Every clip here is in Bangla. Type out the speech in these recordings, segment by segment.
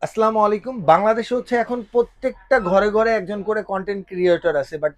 আসসালামু আলাইকুম। বাংলাদেশে হচ্ছে এখন প্রত্যেকটা ঘরে ঘরে একজন করে কন্টেন্ট ক্রিয়েটর আছে, বাট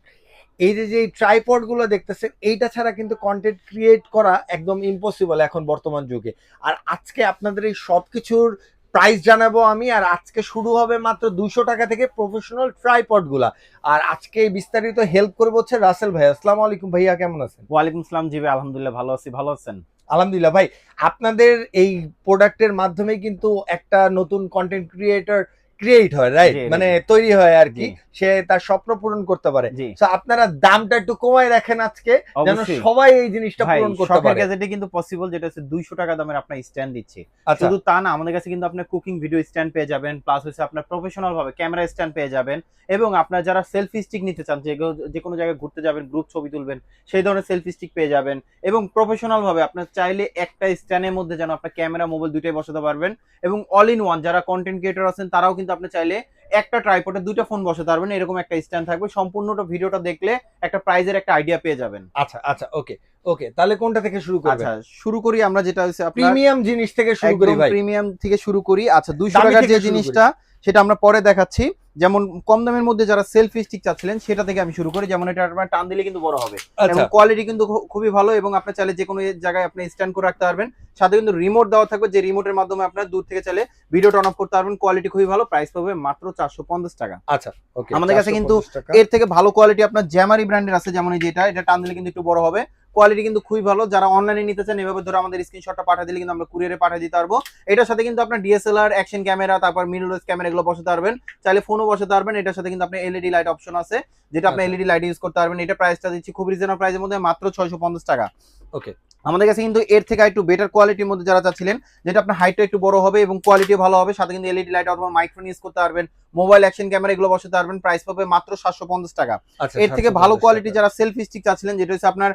এই যে এই ট্রাইপড গুলো দেখতেছেন, এইটা ছাড়া কিন্তু কন্টেন্ট ক্রিয়েট করা একদম ইম্পসিবল এখন বর্তমান যুগে। আর আজকে আপনাদের এই সব কিছুর প্রাইস জানাবো আমি। আর আজকে শুরু হবে মাত্র 200 টাকা থেকে প্রফেশনাল ট্রাইপড গুলা। আর আজকে এই বিস্তারিত হেল্প করবো হচ্ছে রাসেল ভাই। আসসালামু আলাইকুম ভাইয়া, কেমন আছেন? ওয়ালাইকুম আসসালাম। জি ভাই, আলহামদুলিল্লাহ ভালো আছি। ভালো আছেন? আলহামদুলিল্লাহ ভাই। আপনাদের এই প্রোডাক্টের মাধ্যমে কিন্তু একটা নতুন কন্টেন্ট ক্রিয়েটর ক্রিয়েট হয়, রাইট? জি, মানে জি, তৈরি হয় আর জি, কি। সে তার স্বপ্ন পূরণ করতে পারে। জি, তো আপনারা দামটা একটু কমায় রাখেন আজকে, যেন অবশ্যই। সবাই এই জিনিসটা ভাই, পূরণ করতে শখের পারে। গ্যাজেটে কিন্তু পসিবল, যেটা হচ্ছে 200 টাকা দামের আপনার স্ট্যান্ড দিচ্ছি। আচ্ছা। শুধু তা না, আমাদের কাছে কিন্তু আপনার কুকিং ভিডিও স্ট্যান্ড পেয়ে যাবেন, প্লাস হচ্ছে আপনার প্রফেশনাল ভাবে ক্যামেরা স্ট্যান্ড পেয়ে যাবেন। এবং আপনার যারা সেলফি স্টিক নিতে চান, যে কোনো জায়গায় ঘুরতে যাবেন, গ্রুপ ছবি তুলবেন, সেই ধরনের সেলফি স্টিক পেয়ে যাবেন। এবং প্রফেশনাল ভাবে আপনার চাইলে একটা স্ট্যান্ডের মধ্যে যেন আপনার ক্যামেরা মোবাইল দুইটাই বসাতে পারবেন। এবং অল ইন ওয়ান যারা কন্টেন্ট ক্রিয়েটর আছেন, তারাও কিন্তু আপনি চাইলে একটা ট্রাইপডে দুইটা ফোন বসাতে পারবেন, এরকম একটা স্ট্যান্ড থাকবে। সম্পূর্ণটা ভিডিওটা দেখলে একটা প্রাইজের একটা আইডিয়া পেয়ে যাবেন। আচ্ছা আচ্ছা, ওকে। ওকে, তাহলে কোনটা থেকে শুরু করবেন? আচ্ছা, শুরু করি আমরা, যেটা হচ্ছে আপনার প্রিমিয়াম জিনিস থেকে শুরু করি একদম ভাই। প্রিমিয়াম থেকে শুরু করি। আচ্ছা, 200 দামি টাকার থেকে যে শুরু করি। জিনিসটা সেটা আমরা পরে দেখাচ্ছি। যেমন কম দামের মধ্যে যারা সেলফি স্টিক চাচ্ছিলেন, সেটা থেকে আমি শুরু করি। যেমন এটা আপনার টান দিলে কিন্তু বড় হবে এবং আচ্ছা কোয়ালিটি কিন্তু খুবই ভালো। এবং আপনি চাইলে যে কোনো জায়গায় আপনি স্ট্যান্ড করে রাখতে পারবেন। সাথে কিন্তু রিমোট দেওয়া থাকবে, যে রিমোটের মাধ্যমে আপনার দূর থেকে চাইলে ভিডিওটা অন অফ করতে পারবেন। কোয়ালিটি খুবই ভালো। প্রাইস পাবে মাত্র 450 টাকা। আচ্ছা। ওকে, আমাদের কাছে কিন্তু 450 টাকা। এর থেকে ভালো কোয়ালিটি আপনার জ্যামারি ব্র্যান্ডের আছে। যেমন এই যেটা, এটা টান দিলে কিন্তু একটু বড় হবে। কোয়ালিটি কিন্তু খুবই ভালো। যারা অনলাইনে নিতে চান, এভাবে ধরে আমাদের স্ক্রিনশটটা পাঠিয়ে দিলে কিন্তু আমরা কুরিয়ারে পাঠিয়ে দিতে পারবো। এটার সাথে কিন্তু আপনার ডিএসএলআর, অ্যাকশন ক্যামেরা, তারপর মিররলেস ক্যামেরা এগুলো বসাতে পারবেন। চাইলে ফোনও বসাতে পারবেন। এটার সাথে কিন্তু আপনি এলইডি লাইট অপশন আছে, যেটা আপনি আচ্ছা। এলইডি লাইট ইউজ করতে পারবেন। এটা প্রাইসটা দিচ্ছি খুব রিজনেবল প্রাইসের মধ্যে, মাত্র 650 টাকা। ওকে। আমাদের কাছে কিন্তু এর থেকে একটু বেটার কোয়ালিটির মধ্যে যারা চাচ্ছিলেন, যেটা আপনার হাইটটা একটু বড় হবে এবং কোয়ালিটি ভালো হবে, সাথে কিন্তু এলইডি লাইট অথবা মাইক্রোফোন ইউজ করতে পারবেন, মোবাইল অ্যাকশন ক্যামেরা এগুলো বসাতে পারবেন। প্রাইস পাবে মাত্র 750 টাকা। আচ্ছা, এর থেকে ভালো 750 টাকা। কোয়ালিটি যারা সেলফি স্টিক চাচ্ছিলেন, যেটা হচ্ছে আপনার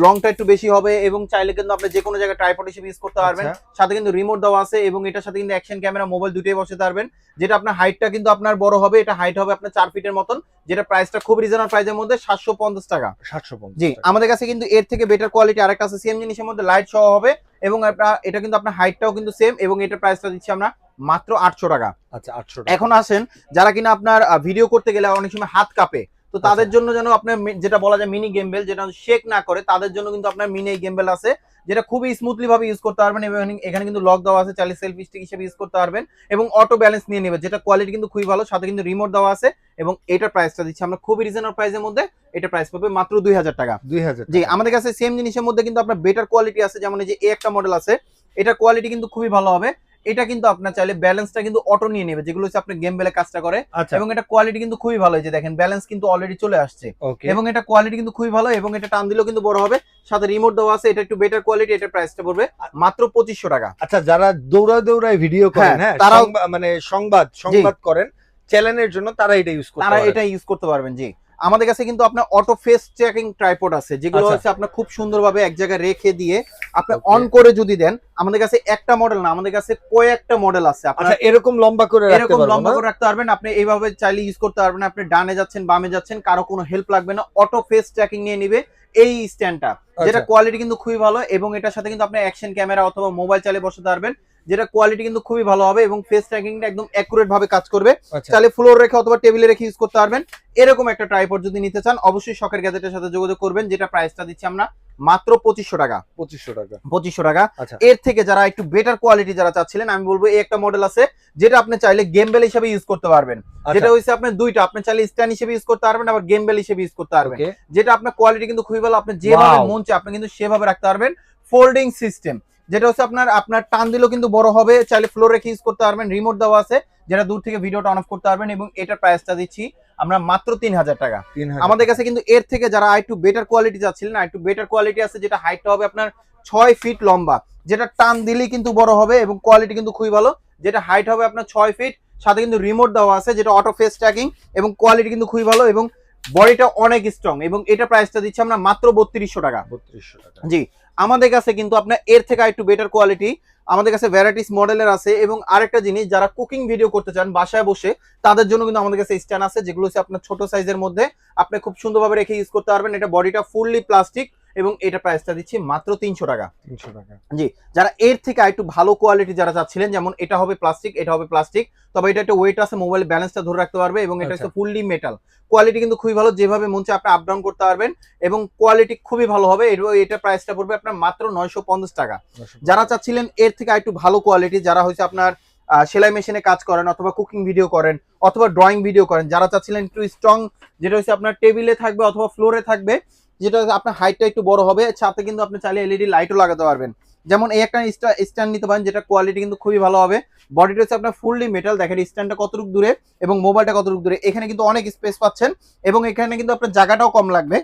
লংটা একটু বেশি হবে এবং চাইলে কিন্তু আপনি যে কোনো জায়গায় ট্রাইপড হিসেবে ইউজ করতে পারবেন। আচ্ছা সাথে কিন্তু রিমোট দেওয়া আছে এবং এটার সাথে কিন্তু অ্যাকশন ক্যামেরা, মোবাইল দুটোই বসাতে পারবেন। যেটা আপনার হাইটটা কিন্তু আপনার বড় হবে, এটা হাইট হবে আপনার 4 ফিটের মতন। যেটা প্রাইসটা খুব রিজনেবল প্রাইসের মধ্যে, 750 টাকা। সাতশো পঞ্চাশ জি, টাকা আমাদের কাছে কিন্তু এর থেকে বেটার কোয়ালিটি আরেকটা আছে সেম জিনিসের মধ্যে, লাইট সহ হবে। এবং এটা কিন্তু আপনার হাইটটাও কিন্তু সেম, এবং এটার প্রাইসটা দিচ্ছি আমরা মাত্র 800 টাকা। আচ্ছা, 800 টাকা। এখন আসেন, যারা কিনা আপনার ভিডিও করতে গেলে অনেক সময় হাত কাঁপে, তো আচ্ছা তাদের জন্য যেন আপনার যেটা বলা যায় মিনি গেমবেল, যেটা শেক না করে, তাদের জন্য কিন্তু আপনার মিনি গেমবেল আছে, যেটা খুবই স্মুথলি ভাবে ইউজ করতে পারবেন। এবং এখানে কিন্তু লক দেওয়া আছে, চাইলে সেলফি স্টিক হিসেবে ইউজ করতে পারবেন। এবং অটো ব্যালেন্স নিয়ে নেবে, যেটা কোয়ালিটি কিন্তু খুবই ভালো। সাথে কিন্তু রিমোট দেওয়া আছে। এবং এটার প্রাইসটা দিচ্ছি আমরা খুবই রিজনেবল প্রাইসের মধ্যে। এটা প্রাইস পাবে মাত্র 2000 টাকা। 2000 জি, টাকা আমাদের কাছে সেম জিনিসের মধ্যে কিন্তু আপনার বেটার কোয়ালিটি আছে। যেমন এই যে একটা মডেল আছে, এটার কোয়ালিটি কিন্তু খুবই ভালো হবে। এটা কিন্তু আপনার চাইলে ব্যালেন্সটা কিন্তু অটো নিয়ে নেবে, যেগুলো হচ্ছে আপনার গেম বেলে কাজটা করে। আচ্ছা। এবং এটা কোয়ালিটি কিন্তু খুবই ভালো, এই যে দেখেন ব্যালেন্স কিন্তু অলরেডি চলে আসছে। ওকে। এবং এটা কোয়ালিটি কিন্তু খুবই ভালো, এবং এটা টান দিলেও কিন্তু বড় হবে। সাথে রিমোট দেওয়া আছে, এটা একটু বেটার কোয়ালিটি। এটার প্রাইসটা পড়বে মাত্র 2500 টাকা। আচ্ছা, যারা দৌড়ায় ভিডিও হ্যাঁ, করেন, হ্যাঁ, তারাও মানে সংবাদ জি, সংবাদ করেন চ্যানেলের জন্য, তারা এটা ইউজ করতে তারা পারেন। এটা ইউজ করতে পারবেন। জি, আমাদের কাছে কিন্তু আপনার অটো ফেস ট্র্যাকিং ট্রাইপড আছে, যেগুলো আচ্ছা। হচ্ছে আপনার খুব সুন্দরভাবে এক জায়গায় রেখে দিয়ে আপনি ওকে। অন করে যদি দেন। আমাদের কাছে একটা মডেল না, আমাদের কাছে কয়েকটা মডেল আছে। আপনার আচ্ছা, এরকম লম্বা করে রাখতে এরকম পারবো লম্বা না? করে রাখতে পারবেন, আপনি এইভাবে চাইলে ইউজ করতে পারবেন। আপনি ডানে যাচ্ছেন, বামে যাচ্ছেন, কারো কোনো হেল্প লাগবে না। অটো ফেস ট্র্যাকিং নিয়ে নিবে এই স্ট্যান্ডটা, যেটা আচ্ছা কোয়ালিটি কিন্তু খুবই ভালো। এবং এটার সাথে কিন্তু আপনি অ্যাকশন ক্যামেরা অথবা মোবাইল চালিয়ে বসাতে পারবেন, যেটা কোয়ালিটি কিন্তু খুবই ভালো হবে এবং ফেস ট্র্যাকিংটা একদম অ্যাকুরেট ভাবে কাজ করবে। আচ্ছা চাইলে ফ্লোর রেখে অথবা টেবিলে রেখে ইউজ করতে পারবেন। এরকম একটা ট্রাইপড যদি নিতে চান, অবশ্যই শখের গ্যাজেটের সাথে যোগাযোগ করবেন, যেটা প্রাইসটা দিচ্ছি আমরা মাত্র 2500 টাকা। 2500 টাকা। 2500 টাকা। আচ্ছা এর থেকে যারা একটু বেটার কোয়ালিটি যারা চাচ্ছিলেন, আমি বলবো এই একটা মডেল আছে, যেটা আপনি চাইলে গেম বেল হিসেবে ইউজ করতে পারবেন। আচ্ছা। যেটা হচ্ছে আপনার দুইটা, আপনি চাইলে স্ট্যান্ড হিসেবে ইউজ করতে পারবেন, আবার গেম বেল হিসেবে ইউজ করতে পারবেন। ওকে। যেটা আপনার কোয়ালিটি কিন্তু খুবই ভালো। আপনি যেভাবে ওয়াও। মন চায় আপনি কিন্তু সেভাবে রাখতে পারবেন। ফোল্ডিং সিস্টেম, যেটা হচ্ছে আপনার আপনার টান দিলেও কিন্তু বড় হবে, চাইলে ফ্লোর রেখে ইউজ করতে পারবেন। রিমোট দেওয়া আছে, যেটা দূর থেকে ভিডিওটা অন অফ করতে পারবেন। এবং এটার প্রাইসটা দিচ্ছি আমরা মাত্র 3000 টাকা। 3000 আমাদের টাকা। কাছে কিন্তু এর থেকে যারা একটু বেটার কোয়ালিটি চাচ্ছিলেন, একটু বেটার কোয়ালিটি আছে, যেটা হাইটটা হবে আপনার 6 ফিট লম্বা, যেটা টান দিলেই কিন্তু বড় হবে এবং কোয়ালিটি কিন্তু খুবই ভালো। যেটা হাইট হবে আপনার 6 ফিট, সাথে কিন্তু রিমোট দেওয়া আছে, যেটা অটো ফেস ট্র্যাকিং, এবং কোয়ালিটি কিন্তু খুবই ভালো এবং বডিটা অনেক স্ট্রং। এবং এটা প্রাইসটা দিচ্ছি আমরা মাত্র 3200 টাকা। 3200 টাকা। জি, আমাদের কাছে কিন্তু আপনার এর থেকে একটু বেটার কোয়ালিটি আমাদের কাছে ভ্যারাইটিস মডেলের আছে। এবং আরেকটা জিনিস, যারা কুকিং ভিডিও করতে চান বাসায় বসে, তাদের জন্য কিন্তু আমাদের কাছে স্ট্যান্ড আছে, যেগুলো হচ্ছে আপনার ছোট সাইজের মধ্যে আপনি খুব সুন্দরভাবে রেখে ইউজ করতে পারবেন। এটা বডিটা ফুললি প্লাস্টিক এবং এটা প্রাইসটা দিচ্ছি মাত্র 300 টাকা। 300 টাকা। জি, যারা এর থেকে একটু ভালো কোয়ালিটি যারা চাচ্ছিলেন, যেমন এটা হবে প্লাস্টিক, এটা হবে প্লাস্টিক, তবে এটা একটা ওয়েট আছে, মোবাইল ব্যালেন্সটা ধরে রাখতে পারবে, এবং এটা আচ্ছা। হচ্ছে ফুললি মেটাল। কোয়ালিটি কিন্তু খুবই ভালো, যেভাবে মন চায় আপনি আপ ডাউন করতে পারবেন, এবং কোয়ালিটি খুবই ভালো হবে। এটা প্রাইসটা পড়বে আপনার মাত্র 950 টাকা। যারা চাচ্ছিলেন এর থেকে একটু ভালো কোয়ালিটি, যারা হচ্ছে আপনার সেলাই মেশিনে কাজ করেন, অথবা কুকিং ভিডিও করেন, অথবা ড্রয়িং ভিডিও করেন, যারা চাচ্ছিলেন একটু স্ট্রং, যেটা হচ্ছে আপনার টেবিলে থাকবে অথবা ফ্লোরে থাকবে, যেটা আপনার হাইটটা একটু বড় হবে, সাথে কিন্তু আপনি চাইলে এলইডি লাইটও লাগাতে পারবেন। যেমন এই একটা স্ট্যান্ড নিতে পারেন, যেটা কোয়ালিটি কিন্তু খুবই ভালো হবে। বডিটা হচ্ছে আপনার ফুললি মেটাল, দেখেন স্ট্যান্ডটা কতটুকু দূরে এবং মোবাইলটা কতটুকু দূরে। এখানে কিন্তু অনেক স্পেস পাচ্ছেন, এবং এখানে কিন্তু আপনার জায়গাটাও কম লাগবে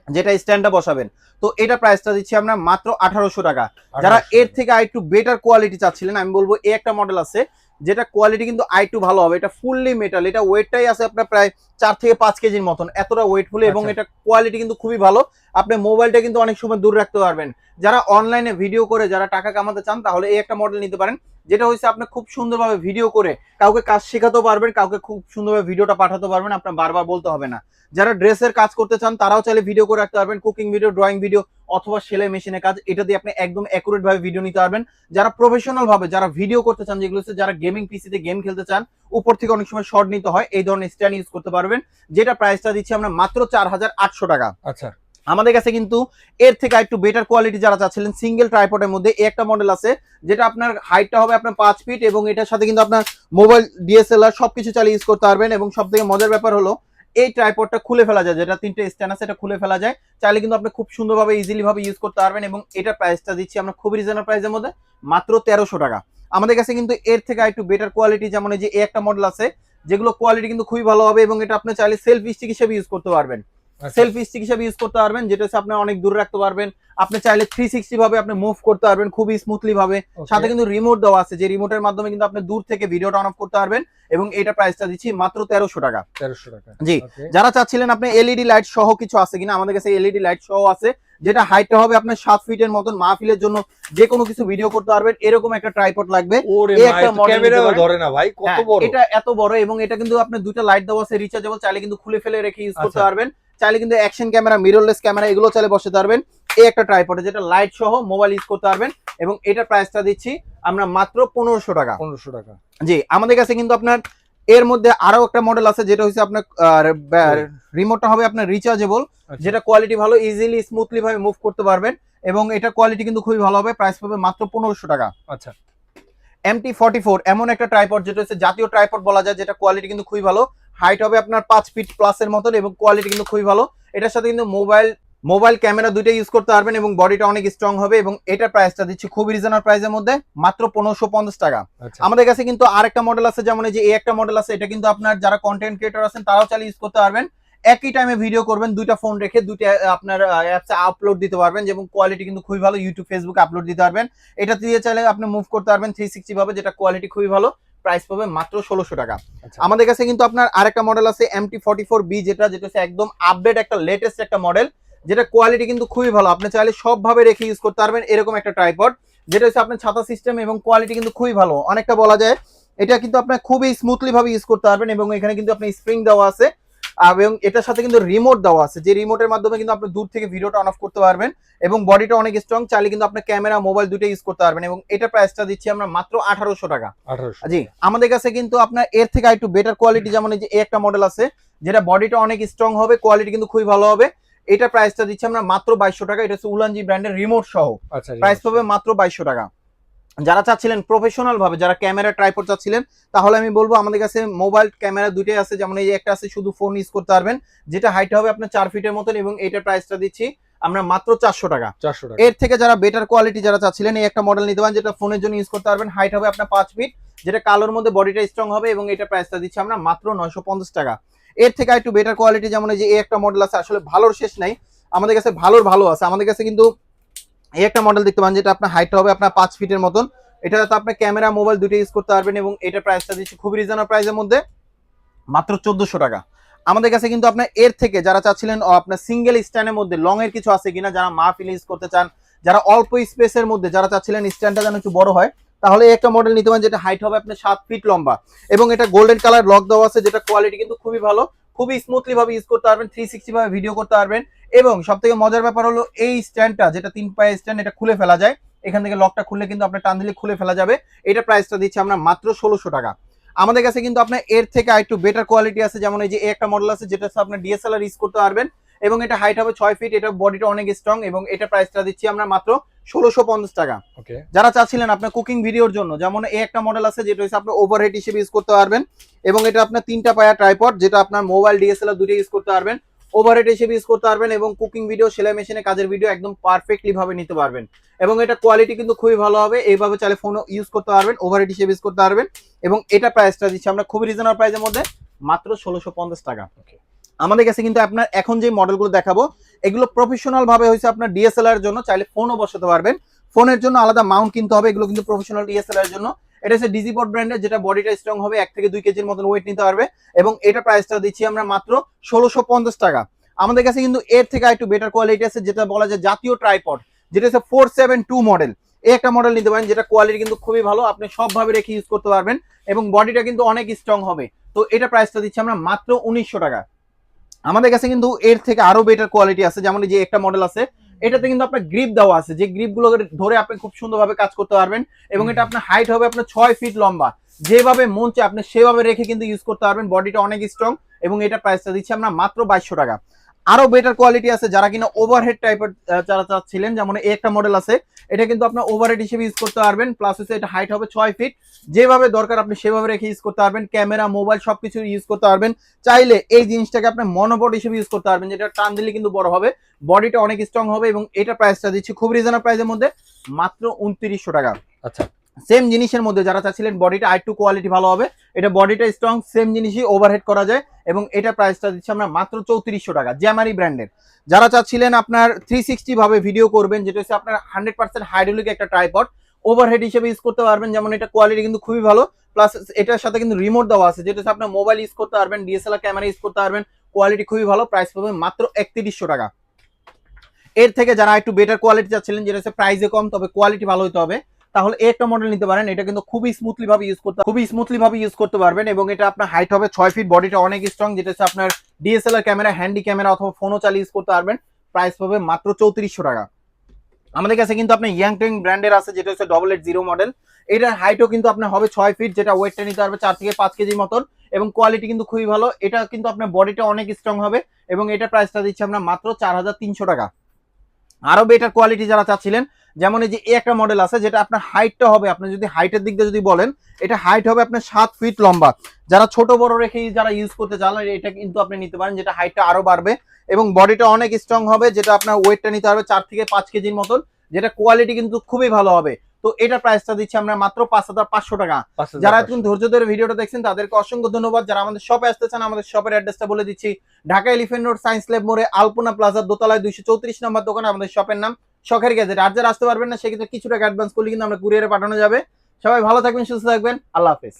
যেটা স্ট্যান্ডটা বসাবেন। তো এটা প্রাইসটা দিচ্ছি আমরা মাত্র 1800 টাকা। যারা এর থেকে আরেকটু বেটার কোয়ালিটি চাচ্ছিলেন, আমি বলবো এই একটা মডেল আছে যেটা কোয়ালিটি কিন্তু আরেকটু ভালো হবে। এটা ফুললি মেটাল, এটা ওয়েটটাই আছে আপনার প্রায় 4 থেকে 5 কেজির মতন, এতটা ওয়েটফুল, এবং এটা কোয়ালিটি কিন্তু খুবই ভালো। আপনি মোবাইলটা কিন্তু অনেক সময় দূর রাখতে পারবেন। যারা অনলাইনে ভিডিও করে যারা টাকা কামাতে চান, তাহলে এই একটা মডেল নিতে পারেন, যেটা হচ্ছে আপনি খুব সুন্দরভাবে ভিডিও করে কাউকে কাজ শেখাতে পারবেন, কাউকে খুব সুন্দরভাবে ভিডিওটা পাঠাতে পারবেন, আপনার বারবার বলতে হবে না। যারা ড্রেসের কাজ করতে চান, তারাও চাইলে ভিডিও করে রাখতে পারবেন, কুকিং ভিডিও, ড্রয়িং ভিডিও, অথবা সেলাই মেশিনের কাজ, এটা দিয়ে আপনি একদম অ্যাকুরেট ভাবে ভিডিও নিতে পারবেন। যারা প্রফেশনাল ভাবে যারা ভিডিও করতে চান, যেগুলো হচ্ছে যারা গেমিং পিসিতে গেম খেলতে চান, উপর থেকে অনেক সময় শর্ট নিতে হয়, এই ধরনের স্ট্যান্ড ইউজ করতে পারবেন, যেটা প্রাইসটা দিচ্ছি আমরা মাত্র 4800 টাকা। আচ্ছা, আমাদের কাছে কিন্তু এর থেকে একটু বেটার কোয়ালিটি যারা চাচ্ছিলেন, সিঙ্গেল ট্রাইপডের মধ্যে এই একটা মডেল আছে, যেটা আপনার হাইটটা হবে আপনার 5 ফিট, এবং এটার সাথে কিন্তু আপনার মোবাইল, ডিএসএলআর সবকিছু চালিয়ে ইউজ করতে পারবেন। এবং সব থেকে মজার ব্যাপার হলো এই ট্রাইপডটা খুলে ফেলা যায়, যেটা 3টে স্ট্যান্ড আছে, এটা খুলে ফেলা যায়, চাইলে কিন্তু আপনি খুব সুন্দরভাবে ইজিলি ভাবে ইউজ করতে পারবেন। এবং এটা প্রাইসটা দিচ্ছি আমরা খুব রিজনেবল প্রাইসের মধ্যে, মাত্র 1300 টাকা। আমাদের কাছে কিন্তু এর থেকে একটু বেটার কোয়ালিটি, যেমন এই যে এই একটা মডেল আছে, যেগুলো কোয়ালিটি কিন্তু খুবই ভালো হবে, এবং এটা আপনি চাইলে সেলফ স্টিক হিসেবে ইউজ করতে পারবেন। সেলফ স্টিক হিসেবে ইউজ করতে পারবেন, যেটা হচ্ছে আপনি অনেক দূরে রাখতে পারবেন। আপনি চাইলে 360 ভাবে আপনি মুভ করতে পারবেন খুবই স্মুথলি ভাবে। সাথে কিন্তু রিমোট দেওয়া আছে, যে রিমোটের মাধ্যমে কিন্তু আপনি দূর থেকে ভিডিওটা অন অফ করতে পারবেন। এবং এটা প্রাইসটা দিচ্ছি মাত্র 1300 টাকা। 1300 টাকা। জি, যারা চাচ্ছিলেন আপনি এলইডি লাইট সহ কিছু আছে কিনা, আমাদের কাছে এলইডি লাইট সহ আছে, যেটা হাইটটা হবে আপনার 7 ফিটের মতন। মাহফিলের জন্য যে কোনো কিছু ভিডিও করতে পারবেন, এরকম একটা ট্রাইপড লাগবে। এই একটা মডেল ধরে না ভাই, কত বড় এটা, এত বড়, এবং এটা কিন্তু আপনি দুটো লাইট দেওয়া আছে রিচার্জেবল, চাইলে কিন্তু খুলে ফেলে রেখে ইউজ করতে পারবেন। চাইলে কিন্তু অ্যাকশন ক্যামেরা, মিররলেস ক্যামেরা, এগুলো চাইলে বসাতে পারবেন। এই একটা ট্রাইপডে, যেটা লাইট সহ মোবাইল ইউজ করতে পারবেন, এবং এটার প্রাইসটা দিচ্ছি আমরা মাত্র 1500 টাকা। 1500 টাকা। জি, আমাদের কাছে কিন্তু আপনার এর মধ্যে আরো একটা মডেল আছে, যেটা হচ্ছে আপনার রিমোটটা হবে আপনার রিচার্জেবল, যেটা কোয়ালিটি ভালো, ইজিলি স্মুথলি ভাবে মুভ করতে পারবেন, এবং এটা কোয়ালিটি কিন্তু খুবই ভালো হবে। প্রাইস পাবে মাত্র 1500 টাকা। আচ্ছা, MT44 এমন একটা ট্রাইপড, যেটা হচ্ছে জাতীয় ট্রাইপড বলা যায়, যেটা কোয়ালিটি কিন্তু খুবই ভালো। হাইট হবে আপনার 5 ফিট প্লাস এর মতন, এবং কোয়ালিটি কিন্তু খুবই ভালো। এটার সাথে কিন্তু মোবাইল ক্যামেরা দুইটা ইউজ করতে পারবেন, এবং বডিটা অনেক স্ট্রং হবে। এবং এটার প্রাইসটা দিচ্ছি খুবই রিজনেবল প্রাইসের মধ্যে, মাত্র 1550 টাকা। আমাদের কাছে কিন্তু আরেকটা মডেল আছে, যেমন এই যে এই একটা মডেল আছে, এটা কিন্তু আপনার যারা কন্টেন্ট ক্রিয়েটর আছেন, তারাও চাইলে ইউজ করতে পারবেন। একই টাইমে ভিডিও করবেন, দুইটা ফোন রেখে দুইটা আপনার অ্যাপসে আপলোড দিতে পারবেন, এবং কোয়ালিটি কিন্তু খুবই ভালো, ইউটিউব, ফেসবুকে আপলোড দিতে পারবেন। এটা দিয়ে চাইলে আপনি মুভ করতে পারবেন 360 ভাবে, যেটা কোয়ালিটি খুবই ভালো। প্রাইস পাবে মাত্র 1600 টাকা। আমাদের কাছে কিন্তু আপনার আরেকটা মডেল আছে MT44B, যেটা হচ্ছে একদম আপডেট একটা লেটেস্ট একটা মডেল, যেটা কোয়ালিটি কিন্তু খুবই ভালো। আপনি চাইলে সবভাবে রেখে ইউজ করতে পারবেন, এরকম একটা ট্রাইপড, যেটা হচ্ছে আপনার ছাতা সিস্টেম, এবং কোয়ালিটি কিন্তু খুবই ভালো। অনেকটা বলা যায় এটা কিন্তু আপনার খুবই স্মুথলি ভাবে ইউজ করতে পারবেন, এবং এখানে কিন্তু আপনি স্প্রিং দেওয়া আছে, এবং এটার সাথে কিন্তু রিমোট দেওয়া আছে, যে রিমোটের মাধ্যমে কিন্তু আপনি দূর থেকে ভিডিওটা অন অফ করতে পারবেন, এবং বডিটা অনেক স্ট্রং, চাইলে কিন্তু আপনি ক্যামেরা, মোবাইল দুটো ইউজ করতে পারবেন। এবং এটা প্রাইসটা দিচ্ছি আমরা মাত্র 1800 টাকা। জি, আমাদের কাছে কিন্তু আপনার এর থেকে একটু বেটার কোয়ালিটি, যেমন এই যে একটা মডেল আছে, যেটা বডিটা অনেক স্ট্রং হবে, কোয়ালিটি কিন্তু খুবই ভালো হবে। এটা প্রাইসটা দিচ্ছি আমরা মাত্র 2200 টাকা। এটা হচ্ছে উলানজি ব্র্যান্ডের রিমোট সহ, প্রাইস পাবে মাত্র 2200 টাকা। যারা চাচ্ছিলেন প্রফেশনাল ভাবে, যারা ক্যামেরা ট্রাইপড চাচ্ছিলেন, তাহলে আমি বলবো আমাদের কাছে মোবাইল ক্যামেরা দুটোই আছে, যেমন এই একটা আছে শুধু ফোন ইউজ করতে পারবেন, যেটা হাইট হবে আপনার 4 ফিটের মতন, এবং এটার প্রাইসটা দিচ্ছি আমরা মাত্র 400 টাকা। এর থেকে যারা বেটার কোয়ালিটি যারা চাচ্ছিলেন, এই একটা মডেল নিতে পারেন, যেটা ফোনের জন্য ইউজ করতে পারবেন, হাইট হবে আপনার 5 ফিট, যেটা কালোর মধ্যে, বডিটা স্ট্রং হবে, এবং এটা প্রাইসটা দিচ্ছি আমরা মাত্র 950 টাকা। এর থেকে একটু বেটার কোয়ালিটি, যেমন এই যে এই একটা মডেল আছে, আসলে ভালোর শেষ নাই, আমাদের কাছে ভালো আছে। আমাদের কাছে কিন্তু এই একটা মডেল দেখতে পান, যেটা আপনার হাইট হবে আপনার 5 ফিটের মতন, এটা তো আপনার ক্যামেরা, মোবাইল দুটো ইউজ করতে পারবেন, এবং এটা প্রাইসটা দিচ্ছি খুবই রিজনেবল প্রাইসের মধ্যে, মাত্র 1400 টাকা। আমাদের কাছে কিন্তু আপনার এর থেকে যারা চাচ্ছিলেন আপনার সিঙ্গেল স্ট্যান্ডের মধ্যে লং এর কিছু আছে কিনা, যারা মাহফিল ইউজ করতে চান, যারা অল্প স্পেসের মধ্যে যারা চাচ্ছিলেন স্ট্যান্ডটা যেন একটু বড় হয়, তাহলে একটা মডেল নিতে পারেন, যেটা হাইট হবে আপনার 7 ফিট লম্বা, এবং এটা গোল্ডেন কালার লক দেওয়া আছে, যেটা কোয়ালিটি কিন্তু খুবই ভালো, খুবই স্মুথলি ভাবে ইউজ করতে পারবেন, 360 ভাবে ভিডিও করতে পারবেন। এবং সব থেকে মজার ব্যাপার হলো এই স্ট্যান্ডটা, যেটা 3 পায়ের স্ট্যান্ড, এটা খুলে ফেলা যায়। এখান থেকে লকটা খুললে কিন্তু আপনার টান দিলে খুলে ফেলা যাবে। এটা প্রাইসটা দিচ্ছি আমরা মাত্র 1600 টাকা। আমাদের কাছে কিন্তু আপনার এর থেকে আরেকটু বেটার কোয়ালিটি আছে, যেমন এই যে একটা মডেল আছে যেটা আপনার ডিএসএলআর ইউজ করতে পারবেন, এবং এটা হাইট হবে 6 ফিট, এটা বডিটা অনেক স্ট্রং, এবং এটা প্রাইসটা দিচ্ছি আমরা মাত্র 1650 টাকা। ওকে, যারা চাচ্ছিলেন আপনার কুকিং ভিডিওর জন্য, যেমন এই একটা মডেল আছে যেটা হচ্ছে আপনার ওভারহেড হিসেবে ইউজ করতে পারবেন, এবং এটা আপনার 3টা পায়া ট্রাইপড, যেটা আপনার মোবাইল ডিএসএলআর দুটো ইউজ করতে পারবেন, ওভারহেড হিসেবে ইউজ করতে পারবেন, এবং কুকিং ভিডিও, সেলাই মেশিনে কাজের ভিডিও একদম পারফেক্টলি ভাবে নিতে পারবেন। এবং এটা কোয়ালিটি কিন্তু খুবই ভালো হবে, এইভাবে চাইলে ফোন ইউজ করতে পারবেন, ওভারহেড হিসেবে ইউজ করতে পারবেন। এবং এটা প্রাইসটা দিচ্ছি আমরা খুবই রিজনেবল প্রাইসের মধ্যে, মাত্র 1650 টাকা। ওকে, আমাদের কাছে কিন্তু আপনার এখন যে মডেলগুলো দেখাবো এগুলো প্রফেশনাল ভাবে হয়েছে আপনার ডিএসএলআর এর জন্য, চাইলে ফোনও বসাতে পারবেন। ফোনের জন্য আলাদা মাউন্ট কিনতে হবে, এগুলো কিন্তু প্রফেশনাল ডিএসএলআর এর জন্য। এটা হচ্ছে ডিজিপড ব্র্যান্ডের, যেটা বডিটা স্ট্রং হবে, 1 থেকে 2 কেজির মতন ওয়েট নিতে পারবে, এবং এটা প্রাইসটা দিচ্ছি আমরা মাত্র 1650 টাকা। আমাদের কাছে কিন্তু এর থেকে একটু বেটার কোয়ালিটি আছে, যেটা বলা যায় জাতীয় ট্রাইপড, যেটা হচ্ছে 472 মডেল। এই একটা মডেল নিতে পারেন, যেটা কোয়ালিটি কিন্তু খুবই ভালো, আপনি সবভাবে রেখে ইউজ করতে পারবেন, এবং বডিটা কিন্তু অনেক স্ট্রং হবে। তো এটা প্রাইসটা দিচ্ছি আমরা মাত্র 1900 টাকা। আমাদের কাছে কিন্তু এর থেকে আরো বেটার কোয়ালিটি আছে, যেমন এই যে একটা মডেল আছে, এটাতে কিন্তু আপনার গ্রিপ দেওয়া আছে, যে গ্রিপ গুলো ধরে আপনি খুব সুন্দরভাবে কাজ করতে পারবেন, এবং এটা আপনার হাইট হবে আপনার 6 ফিট লম্বা, যেভাবে মন চায় আপনি সেভাবে রেখে কিন্তু ইউজ করতে পারবেন, বডিটা অনেক স্ট্রং, এবং এটা প্রাইসটা দিচ্ছি আমরা মাত্র 2200 টাকা। আরো বেটার কোয়ালিটি আছে, যারা কিনা ওভারহেড টাইপের যারা চাচ্ছিলেন, যেমন এই একটা মডেল আছে, এটা কিন্তু আপনার ওভারহেড হিসেবে ইউজ করতে পারবেন, প্লাস হচ্ছে এটা হাইট হবে 6 ফিট, যেভাবে দরকার আপনি সেভাবে রেখে ইউজ করতে পারবেন, ক্যামেরা, মোবাইল সবকিছু ইউজ করতে পারবেন। চাইলে এই জিনিসটাকে আপনি মনোপড হিসেবে ইউজ করতে পারবেন, যেটা টান দিলে কিন্তু বড় হবে, বডিটা অনেক স্ট্রং হবে, এবং এটা প্রাইসটা দিচ্ছি খুব রিজনেবল প্রাইসের মধ্যে, মাত্র 2900 টাকা। আচ্ছা, সেম জিনিসের মধ্যে যারা চাচ্ছিলেন বডিটা আরেকটু কোয়ালিটি ভালো হবে, এটা বডিটা স্ট্রং, সেম জিনিসই ওভারহেড করা যায়, এবং এটা প্রাইসটা দিচ্ছি আমরা মাত্র 3400 টাকা, জ্যামারি ব্র্যান্ডের। যারা চাচ্ছিলেন আপনার 360 ভাবে ভিডিও করবেন, যেটা হচ্ছে আপনার 100% হাইড্রোলিক একটা ট্রাইপড, ওভারহেড হিসেবে ইউজ করতে পারবেন, যেমন এটা কোয়ালিটি কিন্তু খুবই ভালো, প্লাস এটার সাথে কিন্তু রিমোট দেওয়া আছে, যেটা হচ্ছে আপনার মোবাইল ইউজ করতে পারবেন, ডিএসএলআর ক্যামেরা ইউজ করতে পারবেন, কোয়ালিটি খুবই ভালো, প্রাইস পাবেন মাত্র 3100 টাকা। এর থেকে যারা একটু বেটার কোয়ালিটি চাচ্ছিলেন, যেটা হচ্ছে প্রাইসে কম তবে কোয়ালিটি ভালো হতে হবে, তাহলে একটা মডেল নিতে পারেন। এটা কিন্তু খুবই স্মুথলি ভাবে ইউজ করতে পারবেন, এবং এটা আপনার হাইট হবে 6 ফিট, বডিটা অনেক স্ট্রং, যেটা হচ্ছে আপনার ডিএসএলআর ক্যামেরা, হ্যান্ডি ক্যামেরা অথবা ফোনও চালিয়ে ইউজ করতে পারবেন। প্রাইস পাবে মাত্র 3400 টাকা। আমাদের কাছে কিন্তু আপনার ইয়াংটেং ব্র্যান্ডের আছে, যেটা হচ্ছে 880 মডেল। এটার হাইটও কিন্তু আপনার হবে 6 ফিট, যেটা ওয়েটটা নিতে পারবে 4 থেকে 5 কেজির মতন, এবং কোয়ালিটি কিন্তু খুবই ভালো। এটা কিন্তু আপনার বডিটা অনেক স্ট্রং হবে, এবং এটা প্রাইসটা দিচ্ছি আমরা মাত্র 4300 টাকা। আরো বেটার কোয়ালিটি যারা চাচ্ছিলেন, যেমন এই যে একটা মডেল আছে, যেটা আপনার হাইটটা হবে, আপনি যদি হাইটের দিক দিয়ে যদি বলেন, এটা হাইট হবে আপনার 7 ফিট লম্বা। যারা ছোট বড় রেখে যারা ইউজ করতে চান, এটা কিন্তু আপনি নিতে পারেন, যেটা হাইটটা আরো বাড়বে, এবং বডিটা অনেক স্ট্রং হবে, যেটা আপনার ওয়েটটা নিতে হবে 4 থেকে 5 কেজির মতন, যেটা কোয়ালিটি কিন্তু খুবই ভালো হবে। তো এটা প্রাইসটা দিচ্ছি আমরা মাত্র 5500 টাকা। যারা এখন ধৈর্য ধরে ভিডিওটা দেখছেন তাদেরকে অসংখ্য ধন্যবাদ। যারা আমাদের শপে আসতে চান, আমাদের শপের অ্যাড্রেসটা বলে দিচ্ছি, Dhaka elephant road, science lab মোড়ে, আলপনা প্লাজার দোতলায় 234 নম্বর দোকান, আমাদের শপের নাম শখের গ্যাজেট। আর যারা আসতে পারবেন না, সেক্ষেত্রে কিছু টাকা অ্যাডভান্স করলে কিন্তু আমরা কুরিয়ারে পাঠানো যাবে। সবাই ভালো থাকবেন, সুস্থ থাকবেন, আল্লাহ হাফেজ।